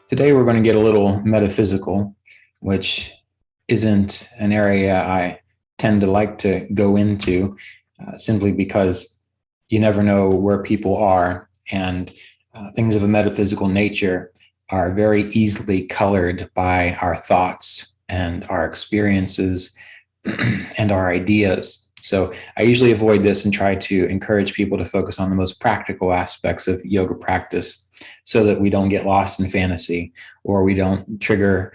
Today we're going to get a little metaphysical, which isn't an area I tend to like to go into simply because you never know where people are, and things of a metaphysical nature are very easily colored by our thoughts and our experiences and our ideas. So I usually avoid this and try to encourage people to focus on the most practical aspects of yoga practice so that we don't get lost in fantasy or we don't trigger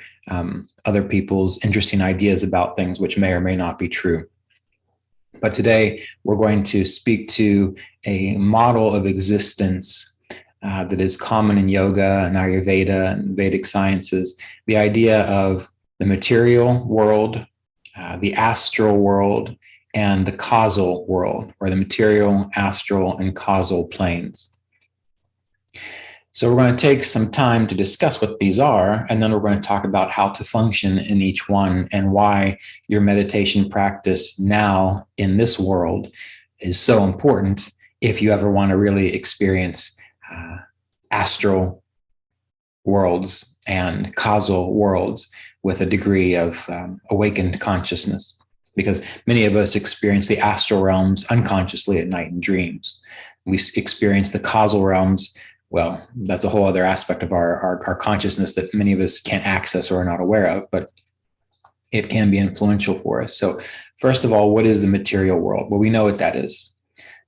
other people's interesting ideas about things which may or may not be true. But today we're going to speak to a model of existence that is common in yoga and Ayurveda and Vedic sciences, the idea of the material world, the astral world, and the causal world, or the material, astral, and causal planes. So we're going to take some time to discuss what these are, and then we're going to talk about how to function in each one and why your meditation practice now in this world is so important if you ever want to really experience astral worlds and causal worlds with a degree of awakened consciousness. Because many of us experience the astral realms unconsciously at night in dreams. We experience the causal realms. Well, that's a whole other aspect of our consciousness that many of us can't access or are not aware of, but it can be influential for us. So first of all, what is the material world? Well, we know what that is.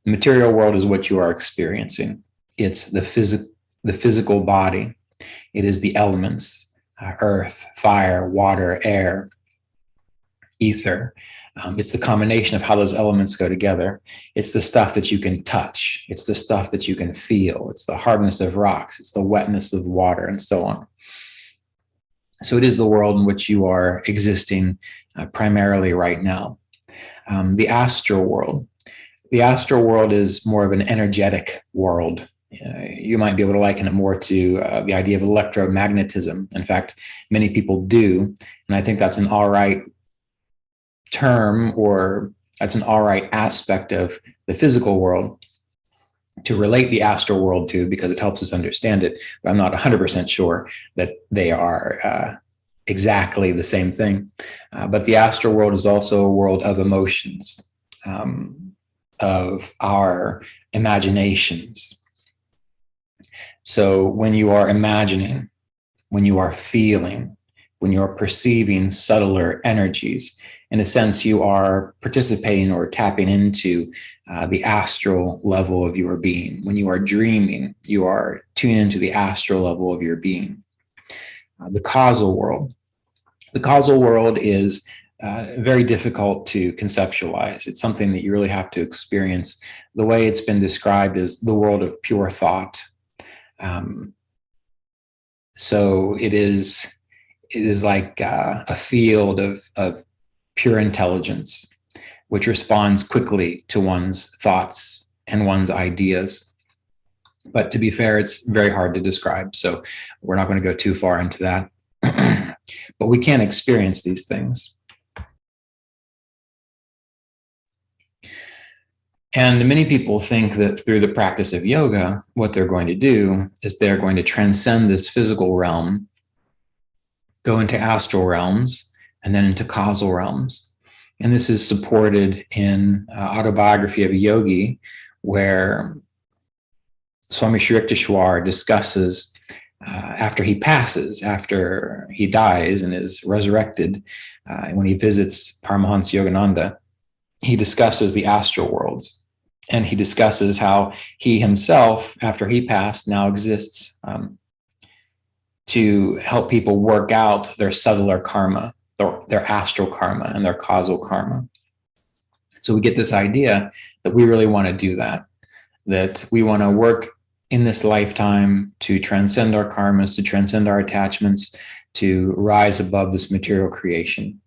The material world is what you are experiencing. It's the physical body. It is the elements, earth, fire, water, air, ether. It's the combination of how those elements go together. It's the stuff that you can touch. It's the stuff that you can feel. It's the hardness of rocks. It's the wetness of water, and so on. So it is the world in which you are existing primarily right now. The astral world. The astral world is more of an energetic world. You might be able to liken it more to the idea of electromagnetism. In fact, many people do, and I think that's an all right term, or that's an all right aspect of the physical world to relate the astral world to, because it helps us understand it. But I'm not 100% sure that they are exactly the same thing. But the astral world is also a world of emotions, of our imaginations. So when you are imagining, when you are feeling, when you're perceiving subtler energies, in a sense, you are participating or tapping into the astral level of your being. When you are dreaming, you are tuning into the astral level of your being. The causal world. The causal world is very difficult to conceptualize. It's something that you really have to experience. The way it's been described is the world of pure thought. So it is like a field of pure intelligence, which responds quickly to one's thoughts and one's ideas. But to be fair, it's very hard to describe, so we're not going to go too far into that. But we can experience these things. And many people think that through the practice of yoga, what they're going to do is they're going to transcend this physical realm, go into astral realms, and then into causal realms. And this is supported in Autobiography of a Yogi, where Swami Shri Yukteswar discusses after he passes, after he dies and is resurrected, when he visits Paramahansa Yogananda, he discusses the astral worlds. And he discusses how he himself, after he passed, now exists to help people work out their subtler karma, their astral karma and their causal karma. So we get this idea that we really want to do that we want to work in this lifetime to transcend our karmas, to transcend our attachments, to rise above this material creation.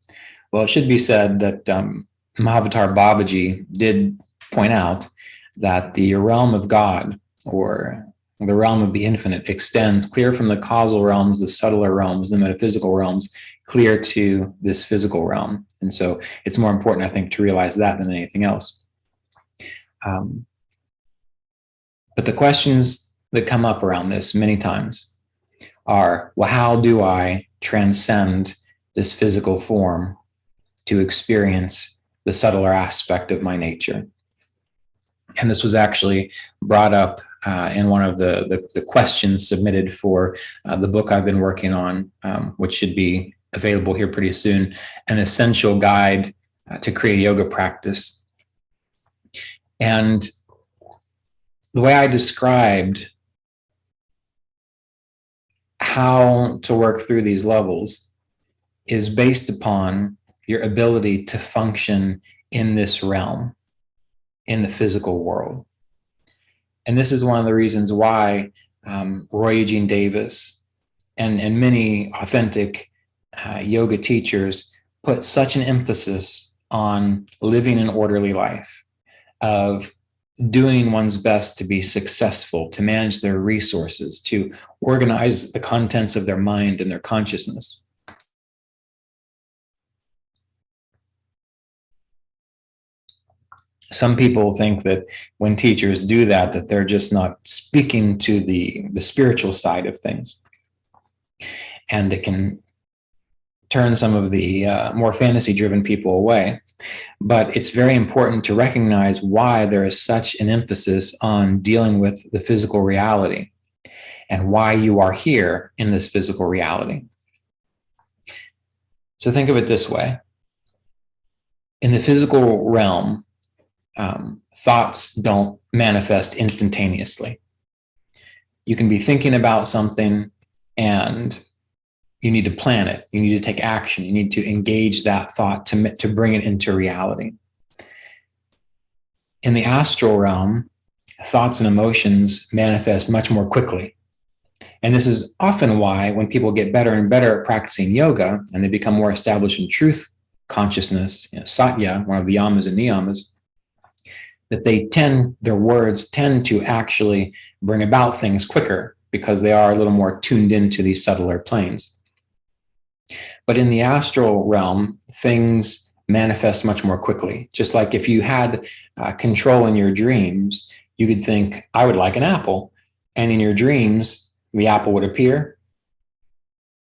Well, it should be said that Mahavatar Babaji did point out that the realm of God, or the realm of the infinite, extends clear from the causal realms, the subtler realms, the metaphysical realms, clear to this physical realm. And so it's more important, I think, to realize that than anything else. But the questions that come up around this many times, are, well, how do I transcend this physical form to experience the subtler aspect of my nature? And this was actually brought up in one of the questions submitted for the book I've been working on, which should be available here pretty soon, An Essential Guide to Kriya Yoga Practice. And the way I described how to work through these levels is based upon your ability to function in this realm, in the physical world. And this is one of the reasons why Roy Eugene Davis and many authentic yoga teachers put such an emphasis on living an orderly life, of doing one's best to be successful, to manage their resources, to organize the contents of their mind and their consciousness. Some people think that when teachers do that, that they're just not speaking to the spiritual side of things. And it can turn some of the more fantasy-driven people away. But it's very important to recognize why there is such an emphasis on dealing with the physical reality and why you are here in this physical reality. So think of it this way. In the physical realm, thoughts don't manifest instantaneously. You can be thinking about something and you need to plan it. You need to take action. You need to engage that thought to bring it into reality. In the astral realm, thoughts and emotions manifest much more quickly. And this is often why when people get better and better at practicing yoga and they become more established in truth consciousness, satya, one of the yamas and niyamas, that their words tend to actually bring about things quicker because they are a little more tuned into these subtler planes. But in the astral realm, things manifest much more quickly. Just like if you had control in your dreams, you could think, I would like an apple. And in your dreams, the apple would appear.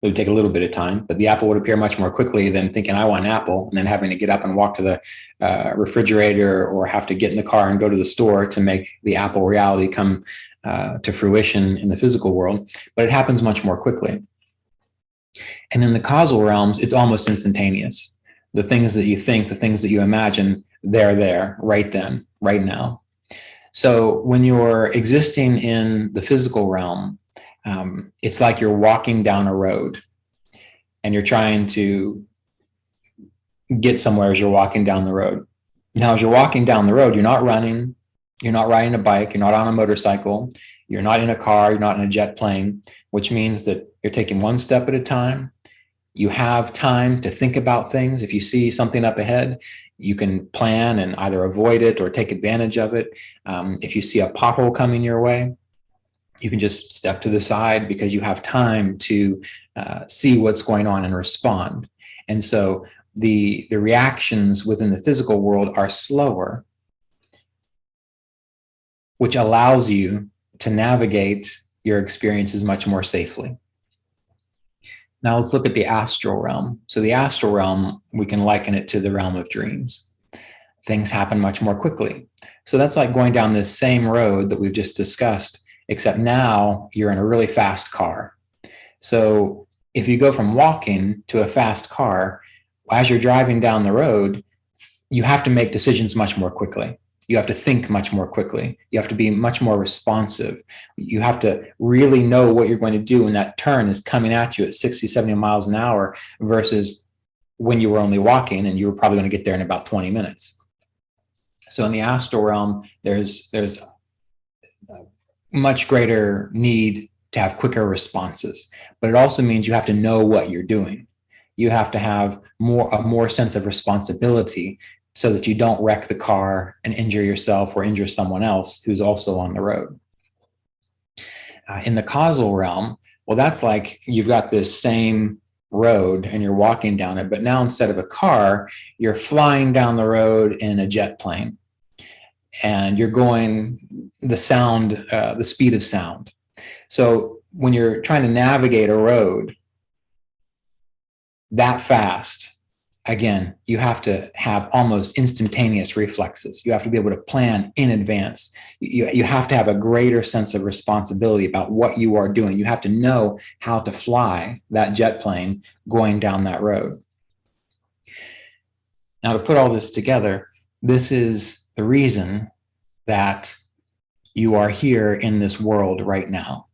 It would take a little bit of time, but the apple would appear much more quickly than thinking I want an apple and then having to get up and walk to the refrigerator or have to get in the car and go to the store to make the apple reality come to fruition in the physical world. But it happens much more quickly. And in the causal realms, it's almost instantaneous. The things that you think, the things that you imagine, they're there right then, right now. So when you're existing in the physical realm, it's like you're walking down a road and you're trying to get somewhere as you're walking down the road. Now, as you're walking down the road, you're not running, you're not riding a bike, you're not on a motorcycle, you're not in a car, you're not in a jet plane, which means that you're taking one step at a time. You have time to think about things. If you see something up ahead, you can plan and either avoid it or take advantage of it. If you see a pothole coming your way, you can just step to the side because you have time to see what's going on and respond. And so the reactions within the physical world are slower, which allows you to navigate your experiences much more safely. Now let's look at the astral realm. So the astral realm, we can liken it to the realm of dreams. Things happen much more quickly. So that's like going down this same road that we've just discussed, except now you're in a really fast car. So if you go from walking to a fast car, as you're driving down the road, you have to make decisions much more quickly. You have to think much more quickly. You have to be much more responsive. You have to really know what you're going to do when that turn is coming at you at 60, 70 miles an hour versus when you were only walking and you were probably going to get there in about 20 minutes. So in the astral realm, there's much greater need to have quicker responses, but it also means you have to know what you're doing. You have to have a more sense of responsibility so that you don't wreck the car and injure yourself or injure someone else who's also on the road. In the causal realm, well, that's like you've got this same road and you're walking down it, but now instead of a car, you're flying down the road in a jet plane and you're going the speed of sound. So when you're trying to navigate a road that fast, again, you have to have almost instantaneous reflexes. You have to be able to plan in advance. You have to have a greater sense of responsibility about what you are doing. You have to know how to fly that jet plane going down that road. Now, to put all this together, this is the reason that you are here in this world right now.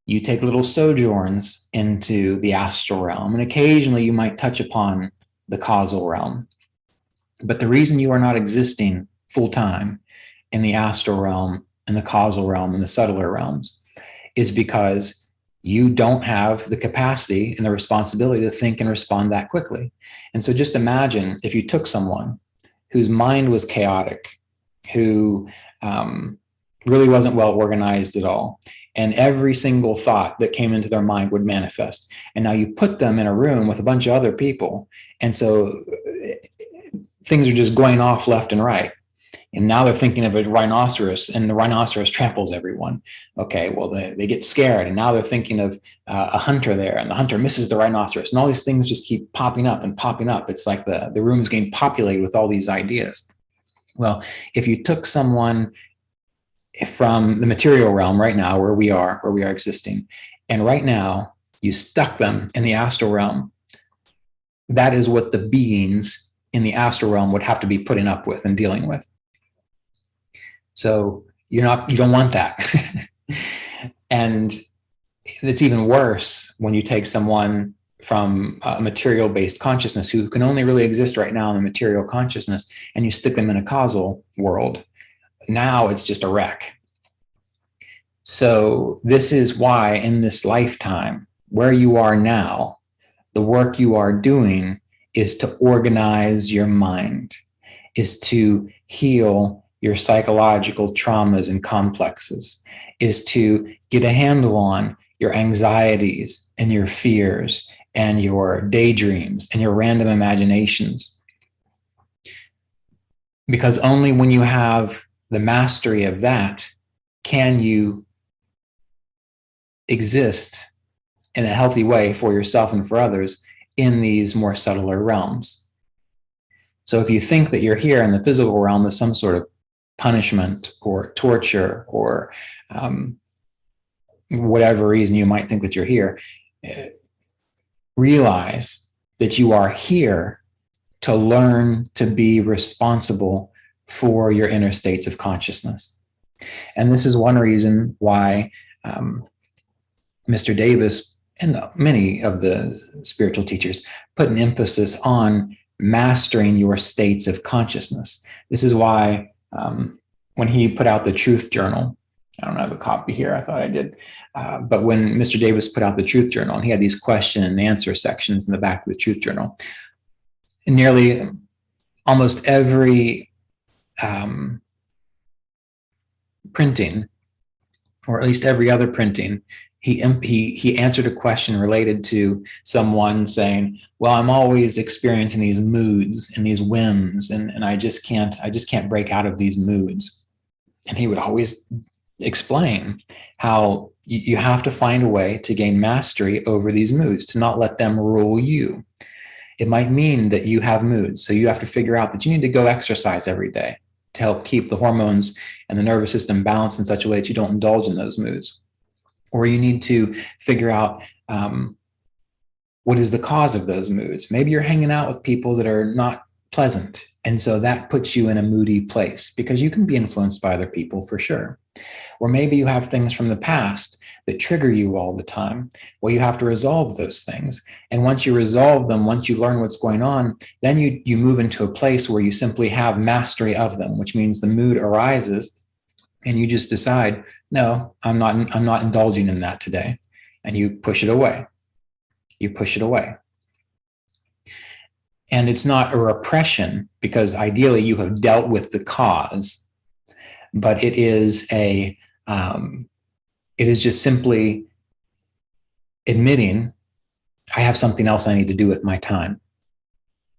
You take little sojourns into the astral realm, and occasionally you might touch upon the causal realm. But the reason you are not existing full time in the astral realm and the causal realm and the subtler realms is because you don't have the capacity and the responsibility to think and respond that quickly. And so just imagine if you took someone whose mind was chaotic, who really wasn't well organized at all, and every single thought that came into their mind would manifest. And now you put them in a room with a bunch of other people, and so things are just going off left and right. And now they're thinking of a rhinoceros, and the rhinoceros tramples everyone. Okay, well, they get scared, and now they're thinking of a hunter there, and the hunter misses the rhinoceros, and all these things just keep popping up and popping up. It's like the room is getting populated with all these ideas. Well, if you took someone from the material realm right now, where we are existing, and right now you stuck them in the astral realm, that is what the beings in the astral realm would have to be putting up with and dealing with. So you don't want that. And it's even worse when you take someone from a material-based consciousness who can only really exist right now in the material consciousness, and you stick them in a causal world. Now it's just a wreck. So this is why in this lifetime, where you are now, the work you are doing is to organize your mind, is to heal your psychological traumas and complexes, is to get a handle on your anxieties and your fears and your daydreams and your random imaginations. Because only when you have the mastery of that can you exist in a healthy way for yourself and for others in these more subtler realms. So if you think that you're here in the physical realm as some sort of punishment or torture or whatever reason you might think that you're here, realize that you are here to learn to be responsible for your inner states of consciousness. And this is one reason why Mr. Davis and many of the spiritual teachers put an emphasis on mastering your states of consciousness. This is why when he put out the Truth Journal, I don't have a copy here, I thought I did, but when Mr. Davis put out the Truth Journal, and he had these question and answer sections in the back of the Truth Journal, nearly almost every printing, or at least every other printing, he answered a question related to someone saying, well, I'm always experiencing these moods and these whims, and I just can't break out of these moods. And he would always explain how you have to find a way to gain mastery over these moods, to not let them rule you. It might mean that you have moods, so you have to figure out that you need to go exercise every day to help keep the hormones and the nervous system balanced in such a way that you don't indulge in those moods. Or you need to figure out what is the cause of those moods. Maybe you're hanging out with people that are not pleasant, and so that puts you in a moody place, because you can be influenced by other people for sure. Or maybe you have things from the past that trigger you all the time. Well, you have to resolve those things. And once you resolve them, once you learn what's going on, then you move into a place where you simply have mastery of them, which means the mood arises and you just decide, no, I'm not indulging in that today. And you push it away. You push it away. And it's not a repression, because ideally you have dealt with the cause, but it is just simply admitting, I have something else I need to do with my time.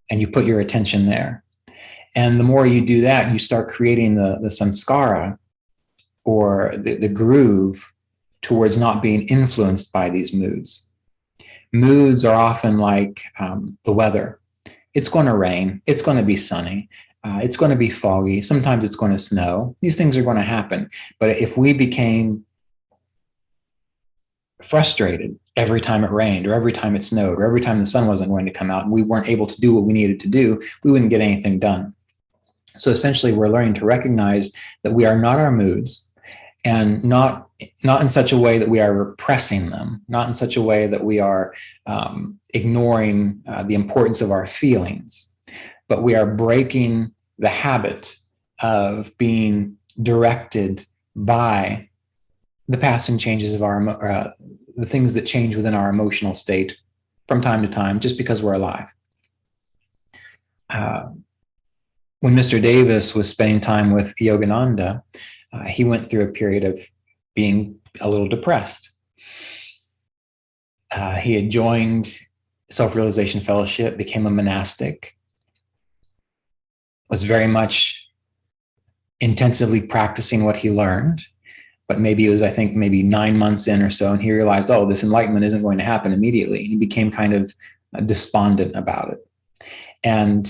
And you put your attention there. And the more you do that, you start creating the samskara, or the groove towards not being influenced by these moods. Moods are often like the weather. It's going to rain. It's going to be sunny. It's going to be foggy. Sometimes it's going to snow. These things are going to happen. But if we became frustrated every time it rained, or every time it snowed, or every time the sun wasn't going to come out, and we weren't able to do what we needed to do, we wouldn't get anything done. So essentially, we're learning to recognize that we are not our moods, and not in such a way that we are repressing them, not in such a way that we are ignoring the importance of our feelings, but we are breaking the habit of being directed by the passing changes of our, the things that change within our emotional state from time to time, just because we're alive. When Mr. Davis was spending time with Yogananda, he went through a period of being a little depressed. He had joined Self-Realization Fellowship, became a monastic, was very much intensively practicing what he learned, but maybe it was, I think, maybe 9 months in or so, and he realized, oh, this enlightenment isn't going to happen immediately. He became kind of despondent about it. And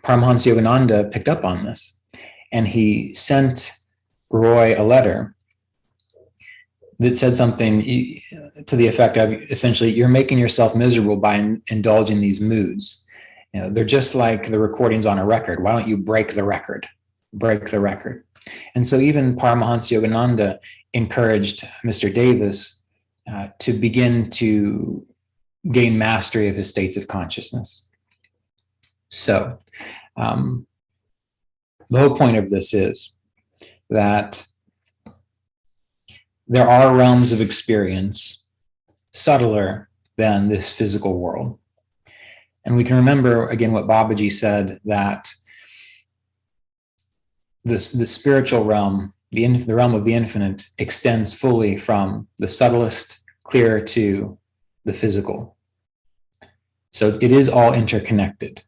Paramahansa Yogananda picked up on this, and he sent Roy a letter that said something to the effect of, essentially, you're making yourself miserable by indulging these moods. You know, they're just like the recordings on a record. Why don't you break the record? Break the record. And so even Paramahansa Yogananda encouraged Mr. Davis to begin to gain mastery of his states of consciousness. So the whole point of this is that there are realms of experience subtler than this physical world. And we can remember, again, what Babaji said, that the spiritual realm, the realm of the infinite, extends fully from the subtlest clear to the physical. So it is all interconnected.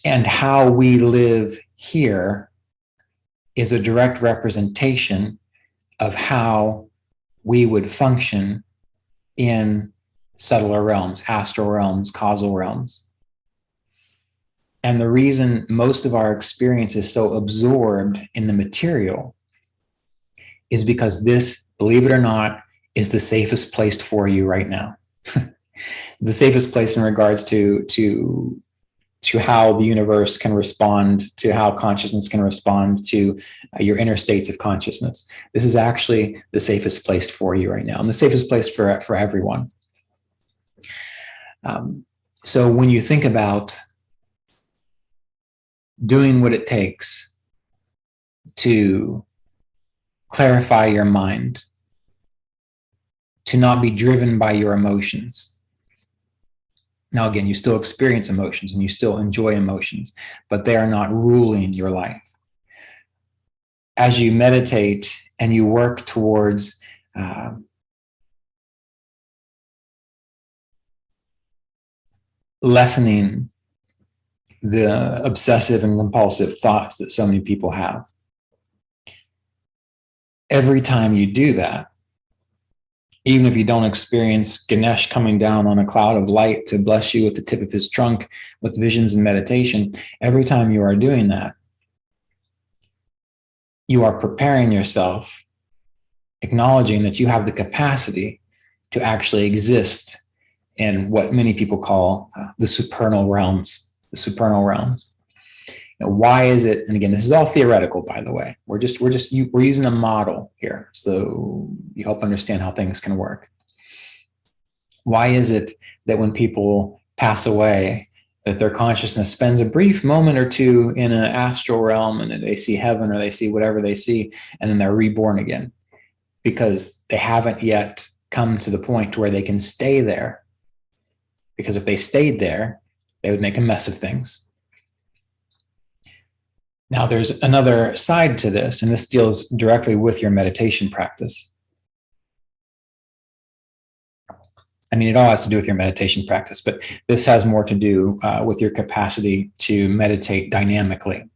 And how we live here is a direct representation of how we would function in subtler realms, astral realms, causal realms. And the reason most of our experience is so absorbed in the material is because this, believe it or not, is the safest place for you right now. The safest place in regards to how the universe can respond, to how consciousness can respond to your inner states of consciousness. This is actually the safest place for you right now, and the safest place for everyone. So when you think about doing what it takes to clarify your mind, to not be driven by your emotions. Now, again, you still experience emotions and you still enjoy emotions, but they are not ruling your life. As you meditate and you work towards lessening the obsessive and compulsive thoughts that so many people have, every time you do that, even if you don't experience Ganesh coming down on a cloud of light to bless you with the tip of his trunk with visions and meditation, every time you are doing that, you are preparing yourself, acknowledging that you have the capacity to actually exist in what many people call the supernal realms. The supernal realms. Now, why is it? And again, this is all theoretical, by the way. We're using a model here, so you help understand how things can work. Why is it that when people pass away, that their consciousness spends a brief moment or two in an astral realm, and they see heaven or they see whatever they see, and then they're reborn again? Because they haven't yet come to the point to where they can stay there. Because if they stayed there, they would make a mess of things. Now, there's another side to this, and this deals directly with your meditation practice. I mean, it all has to do with your meditation practice, but this has more to do with your capacity to meditate dynamically.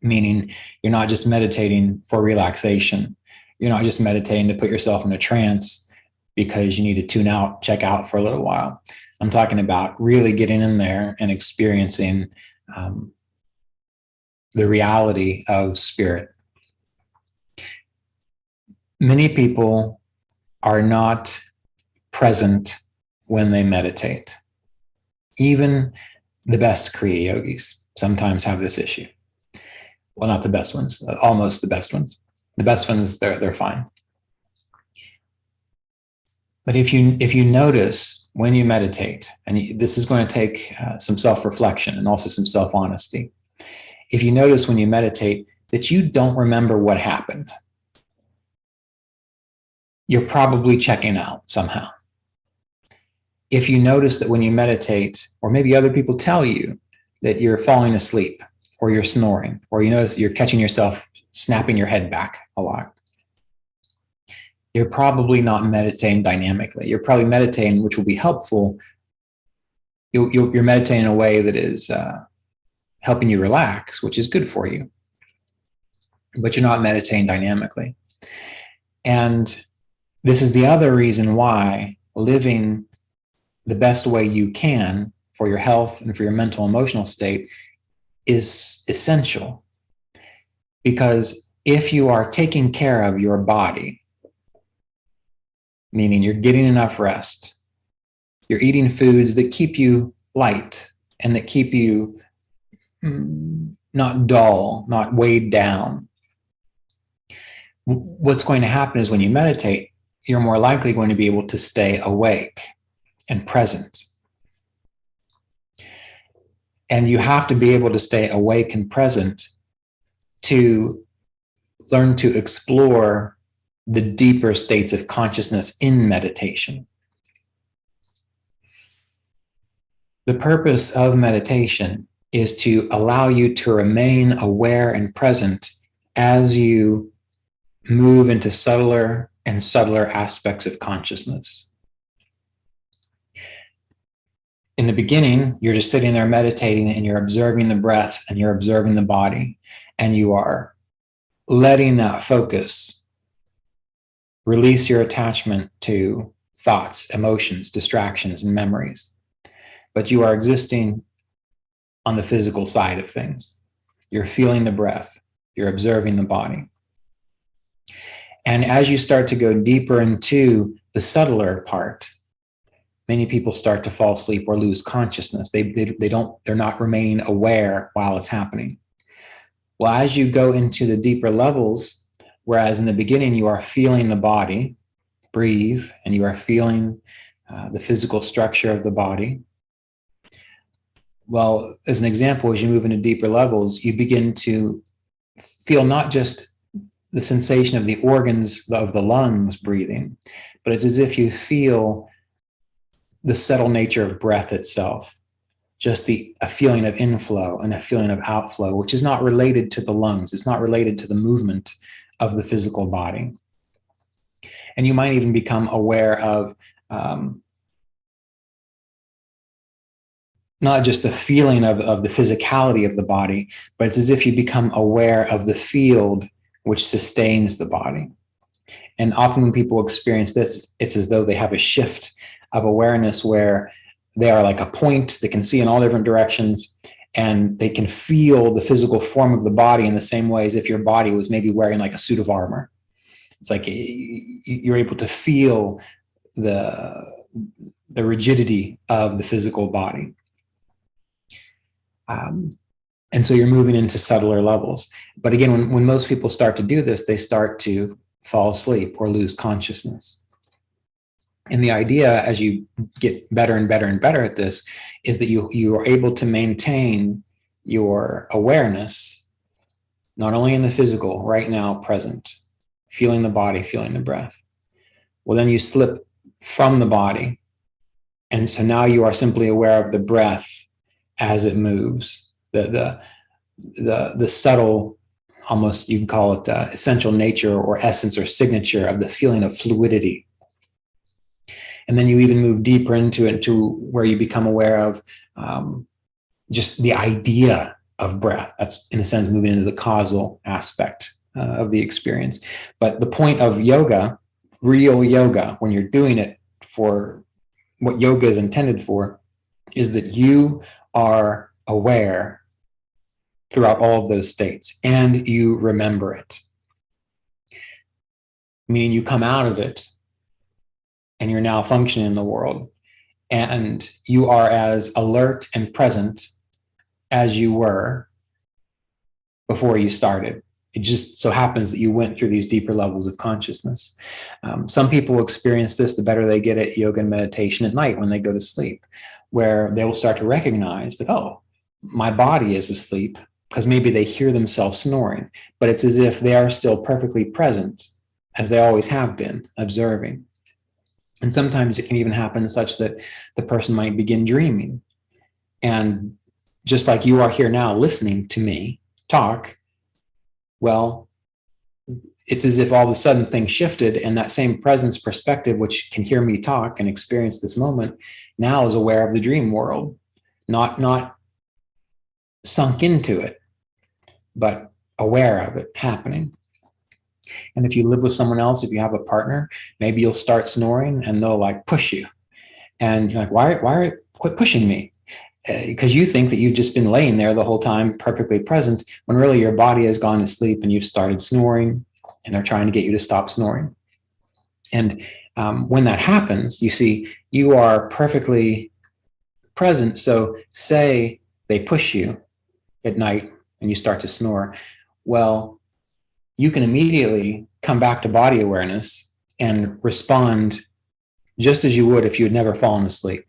meaning you're not just meditating for relaxation. You're not just meditating to put yourself in a trance because you need to tune out, check out for a little while. I'm talking about really getting in there and experiencing the reality of spirit. Many people are not present when they meditate. Even the best Kriya yogis sometimes have this issue. Well, not the best ones, almost the best ones. The best ones, they're fine. But if you notice when you meditate, and this is going to take some self-reflection and also some self-honesty. If you notice when you meditate that you don't remember what happened, you're probably checking out somehow. If you notice that when you meditate, or maybe other people tell you that you're falling asleep, or you're snoring, or you notice you're catching yourself snapping your head back a lot, you're probably not meditating dynamically. You're probably meditating, which will be helpful. You're meditating in a way that is helping you relax, which is good for you, but you're not meditating dynamically. And this is the other reason why living the best way you can for your health and for your mental, emotional state is essential. Because if you are taking care of your body, meaning you're getting enough rest, you're eating foods that keep you light and that keep you not dull, not weighed down, what's going to happen is when you meditate, you're more likely going to be able to stay awake and present. And you have to be able to stay awake and present to learn to explore the deeper states of consciousness in meditation. The purpose of meditation is to allow you to remain aware and present as you move into subtler and subtler aspects of consciousness. In the beginning, you're just sitting there meditating and you're observing the breath and you're observing the body, and you are letting that focus release your attachment to thoughts, emotions, distractions, and memories. But you are existing on the physical side of things. You're feeling the breath, you're observing the body. And as you start to go deeper into the subtler part, many people start to fall asleep or lose consciousness. They're not remaining aware while it's happening. Well, as you go into the deeper levels, whereas in the beginning you are feeling the body, breathe, and you are feeling the physical structure of the body. Well, as an example, as you move into deeper levels, you begin to feel not just the sensation of the organs of the lungs breathing, but it's as if you feel the subtle nature of breath itself, just a feeling of inflow and a feeling of outflow, which is not related to the lungs. It's not related to the movement of the physical body. And you might even become aware of not just the feeling of the physicality of the body, but it's as if you become aware of the field which sustains the body. And often when people experience this, it's as though they have a shift of awareness where they are like a point, they can see in all different directions, and they can feel the physical form of the body in the same way as if your body was maybe wearing like a suit of armor. It's like you're able to feel the rigidity of the physical body. And so you're moving into subtler levels. But again, when most people start to do this, they start to fall asleep or lose consciousness. And the idea, as you get better and better and better at this, is that you are able to maintain your awareness, not only in the physical, right now, present, feeling the body, feeling the breath. Well, then you slip from the body. And so now you are simply aware of the breath as it moves, the subtle, almost you can call it the essential nature or essence or signature of the feeling of fluidity. And then you even move deeper into it, to where you become aware of just the idea of breath. That's, in a sense, moving into the causal aspect of the experience. But the point of yoga, real yoga, when you're doing it for what yoga is intended for, is that you are aware throughout all of those states and you remember it. Meaning you come out of it and you're now functioning in the world, and you are as alert and present as you were before you started. It just so happens that you went through these deeper levels of consciousness. Some people experience this the better they get at yoga and meditation at night when they go to sleep, where they will start to recognize that, oh, my body is asleep, because maybe they hear themselves snoring, but it's as if they are still perfectly present, as they always have been, observing. And sometimes it can even happen such that the person might begin dreaming. And just like you are here now listening to me talk, well, it's as if all of a sudden things shifted, and that same presence perspective, which can hear me talk and experience this moment, now is aware of the dream world, not sunk into it, but aware of it happening. And if you live with someone else, if you have a partner, maybe you'll start snoring and they'll like push you. And you're like, why quit pushing me? Because you think that you've just been laying there the whole time, perfectly present, when really your body has gone to sleep and you've started snoring, and they're trying to get you to stop snoring. And when that happens, you see, you are perfectly present. So say they push you at night and you start to snore. Well, you can immediately come back to body awareness and respond just as you would if you had never fallen asleep.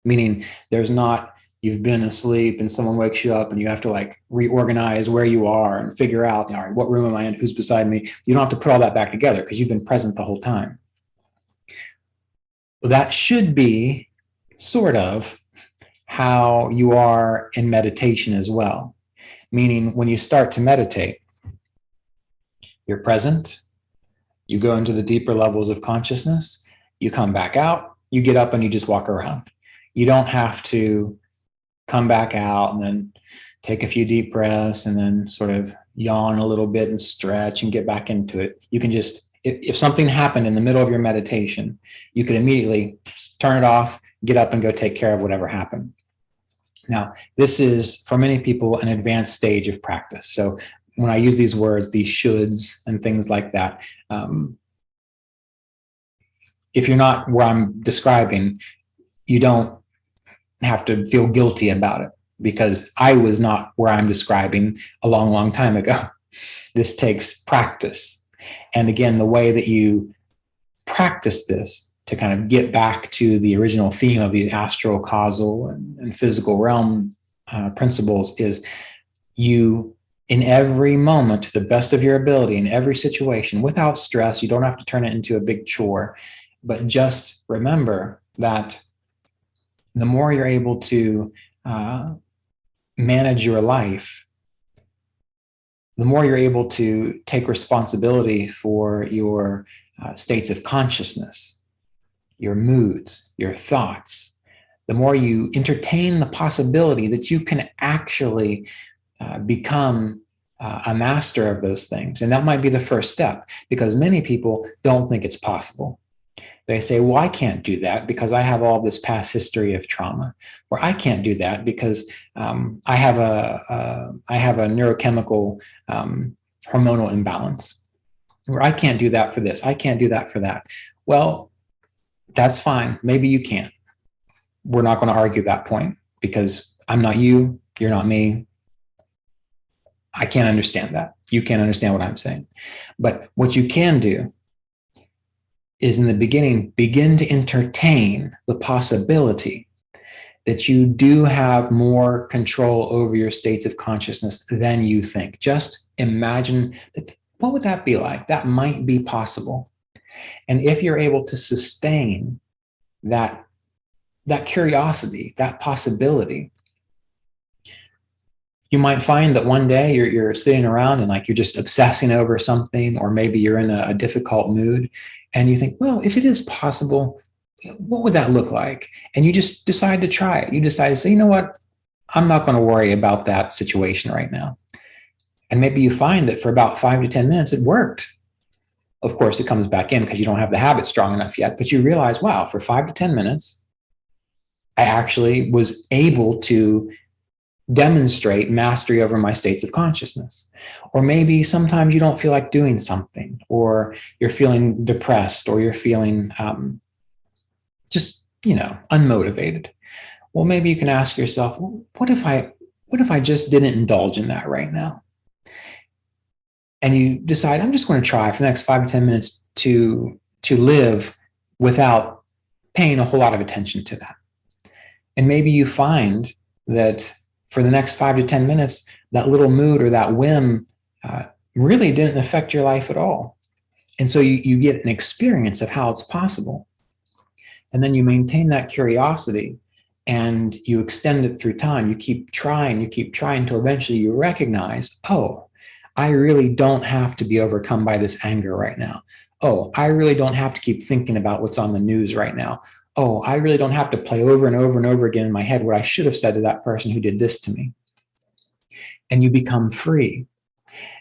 Meaning there's not, you've been asleep and someone wakes you up and you have to like reorganize where you are and figure out, all right, what room am I in, who's beside me? You don't have to put all that back together because you've been present the whole time. That should be sort of how you are in meditation as well. Meaning when you start to meditate, you're present, you go into the deeper levels of consciousness, you come back out, you get up and you just walk around. You don't have to come back out and then take a few deep breaths and then sort of yawn a little bit and stretch and get back into it. You can just, if something happened in the middle of your meditation, you could immediately turn it off, get up and go take care of whatever happened. Now, this is, for many people, an advanced stage of practice. So when I use these words, these shoulds and things like that, if you're not where I'm describing, you don't have to feel guilty about it, because I was not where I'm describing a long, long time ago. This takes practice. And again, the way that you practice this to kind of get back to the original theme of these astral, causal, and physical realm principles is you, in every moment, to the best of your ability, in every situation, without stress, you don't have to turn it into a big chore, but just remember that the more you're able to manage your life, the more you're able to take responsibility for your states of consciousness, your moods, your thoughts, the more you entertain the possibility that you can actually become a master of those things. And that might be the first step, because many people don't think it's possible. They say, well, I can't do that because I have all this past history of trauma, or I can't do that because I have a neurochemical hormonal imbalance, or I can't do that for this, I can't do that for that. Well, that's fine. Maybe you can't. We're not going to argue that point, because I'm not you, you're not me. I can't understand that. You can't understand what I'm saying. But what you can do is, in the beginning, begin to entertain the possibility that you do have more control over your states of consciousness than you think. Just imagine that. What would that be like? That might be possible. And if you're able to sustain that curiosity, that possibility, you might find that one day you're sitting around and like you're just obsessing over something, or maybe you're in a difficult mood and you think, well, if it is possible, what would that look like? And you just decide to try it. You decide to say, you know what? I'm not going to worry about that situation right now. And maybe you find that for about 5 to 10 minutes, it worked. Of course, it comes back in because you don't have the habit strong enough yet, but you realize, wow, for 5 to 10 minutes, I actually was able to demonstrate mastery over my states of consciousness. Or maybe sometimes you don't feel like doing something, or you're feeling depressed, or you're feeling just, unmotivated. Well, maybe you can ask yourself, well, what if I just didn't indulge in that right now? And you decide, I'm just going to try for the next 5 to 10 minutes to live without paying a whole lot of attention to that. And maybe you find that for the next 5 to 10 minutes, that little mood or that whim really didn't affect your life at all. And so you get an experience of how it's possible. And then you maintain that curiosity and you extend it through time. You keep trying until eventually you recognize, oh, I really don't have to be overcome by this anger right now. Oh, I really don't have to keep thinking about what's on the news right now. Oh, I really don't have to play over and over and over again in my head what I should have said to that person who did this to me. And you become free.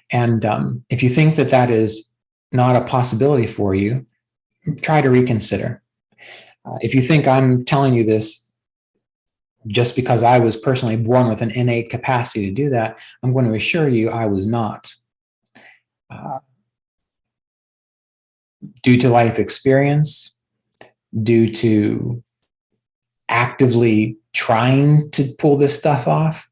And if you think that that is not a possibility for you, try to reconsider. If you think I'm telling you this just because I was personally born with an innate capacity to do that, I'm going to assure you I was not. Due to life experience, due to actively trying to pull this stuff off,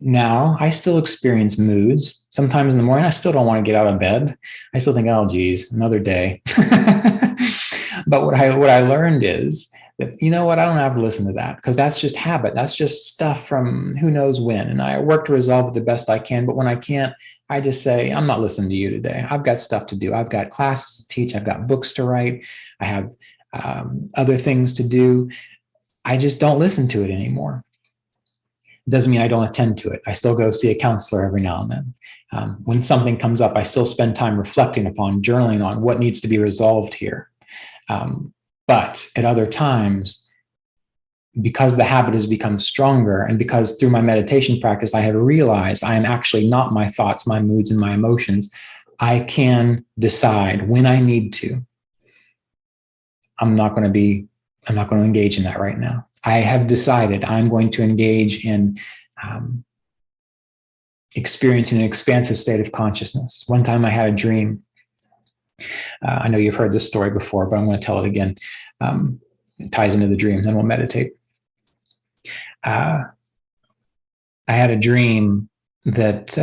now I still experience moods. Sometimes in the morning, I still don't want to get out of bed. I still think, oh, geez, another day. But what I learned is that, you know what, I don't have to listen to that because that's just habit. That's just stuff from who knows when. And I work to resolve it the best I can. But when I can't, I just say, I'm not listening to you today. I've got stuff to do. I've got classes to teach. I've got books to write. I have other things to do. I just don't listen to it anymore. Doesn't mean I don't attend to it. I still go see a counselor every now and then. When something comes up, I still spend time reflecting upon, journaling on what needs to be resolved here. But at other times, because the habit has become stronger and because through my meditation practice, I have realized I am actually not my thoughts, my moods, and my emotions, I can decide when I need to. I'm not going to engage in that right now. I have decided I'm going to engage in experiencing an expansive state of consciousness. One time I had a dream. I know you've heard this story before, but I'm going to tell it again. It ties into the dream, then we'll meditate. I had a dream that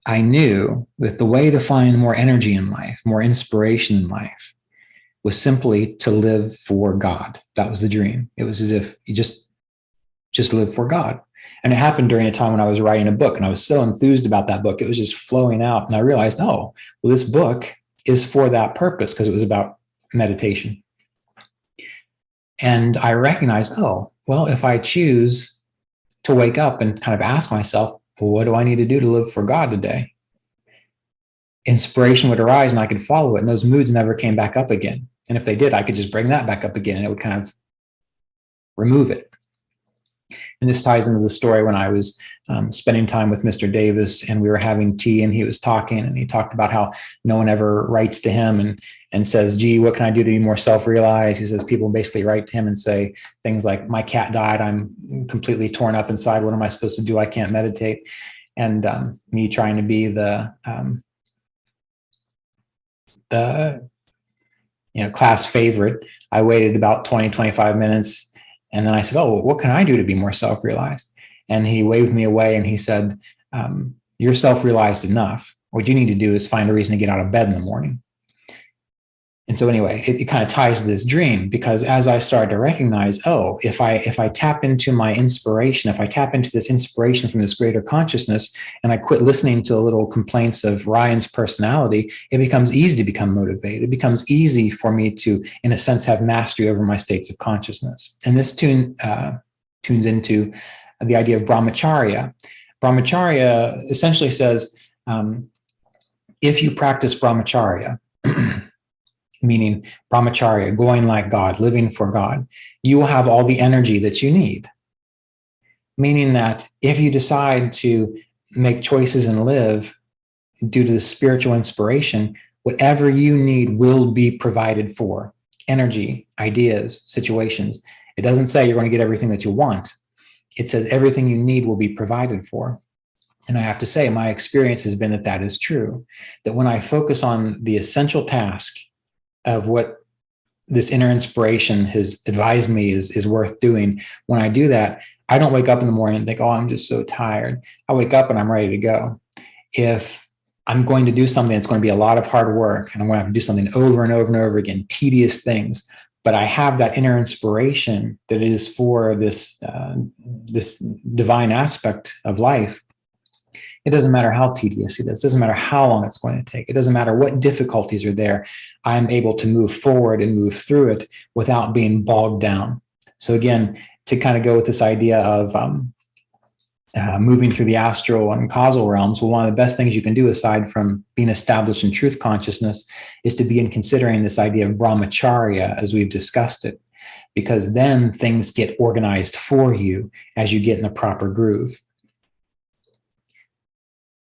I knew that the way to find more energy in life, more inspiration in life, was simply to live for God. That was the dream. It was as if you just live for God. And it happened during a time when I was writing a book, and I was so enthused about that book. It was just flowing out. And I realized, oh, well, this book is for that purpose because it was about meditation. And I recognized, oh, well, if I choose to wake up and kind of ask myself, well, what do I need to do to live for God today? Inspiration would arise and I could follow it. And those moods never came back up again. And if they did, I could just bring that back up again and it would kind of remove it. And this ties into the story when I was spending time with Mr. Davis and we were having tea and he was talking and he talked about how no one ever writes to him and says, gee, what can I do to be more self-realized? He says people basically write to him and say things like, my cat died. I'm completely torn up inside. What am I supposed to do? I can't meditate. And me trying to be the class favorite, I waited about 20, 25 minutes. And then I said, oh, what can I do to be more self-realized? And he waved me away and he said, you're self-realized enough. What you need to do is find a reason to get out of bed in the morning. And so anyway, it kind of ties to this dream because as I started to recognize, oh, if I tap into my inspiration, if I tap into this inspiration from this greater consciousness and I quit listening to the little complaints of Ryan's personality, it becomes easy to become motivated. It becomes easy for me to, in a sense, have mastery over my states of consciousness. And this tunes into the idea of brahmacharya. Brahmacharya essentially says, if you practice brahmacharya, meaning brahmacharya, going like God, living for God, you will have all the energy that you need. meaning that if you decide to make choices and live due to the spiritual inspiration, whatever you need will be provided for. Energy, ideas, situations. It doesn't say you're going to get everything that you want. It says everything you need will be provided for. And I have to say, my experience has been that that is true. That when I focus on the essential task of what this inner inspiration has advised me is worth doing, when I do that, I don't wake up in the morning and think, oh, I'm just so tired. I wake up and I'm ready to go. If I'm going to do something that's going to be a lot of hard work, and I'm going to have to do something over and over and over again, tedious things, but I have that inner inspiration that is for this divine aspect of life, it doesn't matter how tedious it is. It doesn't matter how long it's going to take. It doesn't matter what difficulties are there. I'm able to move forward and move through it without being bogged down. So again, to kind of go with this idea of moving through the astral and causal realms, well, one of the best things you can do aside from being established in truth consciousness is to begin considering this idea of brahmacharya as we've discussed it, because then things get organized for you as you get in the proper groove.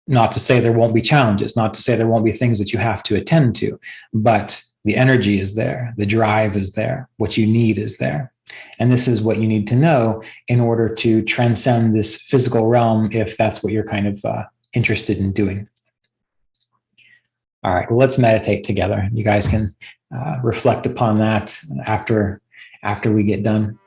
Not to say there won't be challenges, not to say there won't be things that you have to attend to, but the energy is there, the drive is there, what you need is there. And this is what you need to know in order to transcend this physical realm, if that's what you're kind of interested in doing. All right, well, let's meditate together. You guys can reflect upon that after we get done.